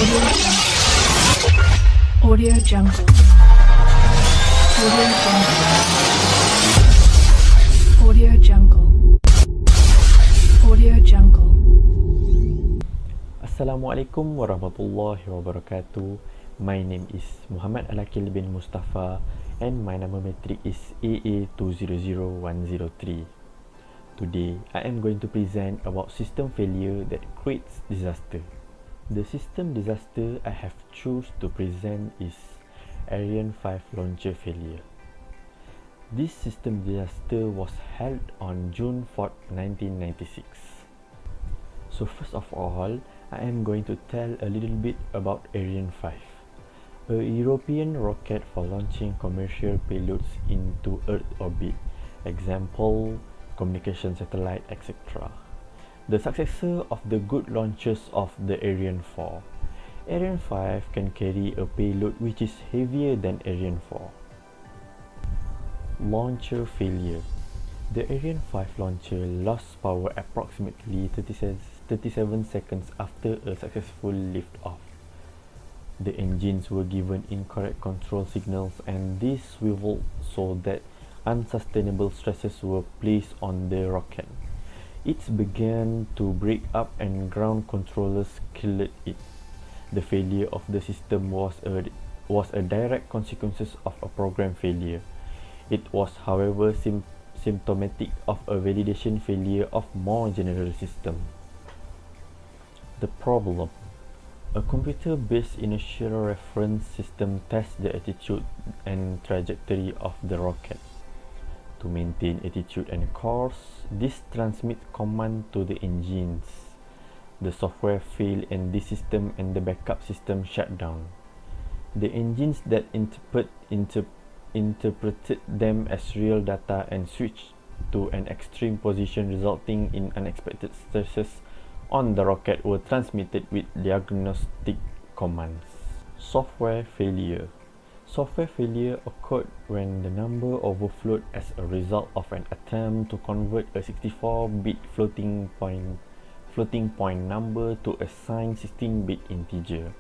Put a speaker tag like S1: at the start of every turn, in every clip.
S1: Audio Jungle. Audio Jungle. Audio Jungle. Audio Jungle.
S2: Assalamualaikum warahmatullahi wabarakatuh. My name is Muhammad Al-Akil bin Mustafa and my number metric is AA200103. Today, I am going to present about system failure that creates disaster. The system disaster I have choose to present is Ariane 5 launcher failure. This system disaster was held on June 4, 1996. So first of all, I am going to tell a little bit about Ariane 5, a European rocket for launching commercial payloads into Earth orbit, example, communication satellite, etc. The successor of the good launches of the Ariane 4. Ariane 5 can carry a payload which is heavier than Ariane 4. Launcher failure. The Ariane 5 launcher lost power approximately 37 seconds after a successful lift-off. The engines were given incorrect control signals and this revolved so that unsustainable stresses were placed on the rocket. It began to break up and ground controllers killed it. The failure of the system was a direct consequence of a program failure. It was, however, symptomatic of a validation failure of more general system. The problem. A computer-based inertial reference system tests the attitude and trajectory of the rocket. To maintain attitude and course, this transmits command to the engines. The software failed and this system and the backup system shut down. The engines that interpreted them as real data and switched to an extreme position resulting in unexpected stresses on the rocket were transmitted with diagnostic commands. Software failure. Software failure occurred when the number overflowed as a result of an attempt to convert a 64-bit floating point number to a signed 16-bit integer.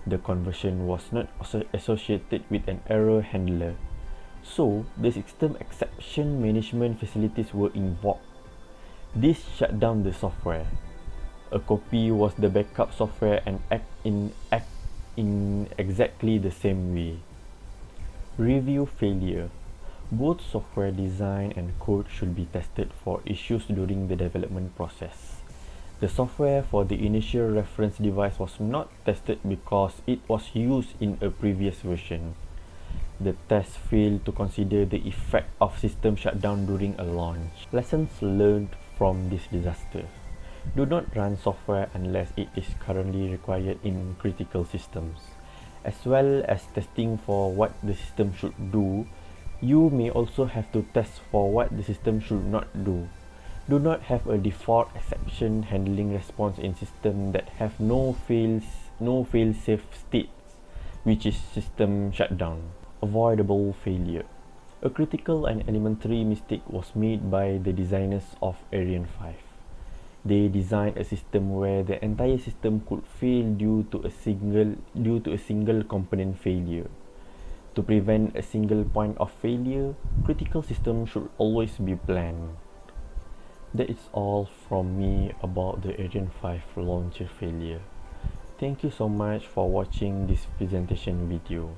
S2: The conversion was not associated with an error handler, so the system exception management facilities were invoked. This shut down the software. A copy was the backup software and act in exactly the same way. Review failure. Both software design and code should be tested for issues during the development process. The software for the initial reference device was not tested because it was used in a previous version. The test failed to consider the effect of system shutdown during a launch. Lessons learned from this disaster. Do not run software unless it is currently required in critical systems. As well as testing for what the system should do, you may also have to test for what the system should not do. Do not have a default exception handling response in systems that have no fail-safe states, which is system shutdown. Avoidable failure. A critical and elementary mistake was made by the designers of Ariane 5. They designed a system where the entire system could fail due to a single component failure. To prevent a single point of failure, critical systems should always be planned. That is all from me about the Ariane 5 launcher failure. Thank you so much for watching this presentation video.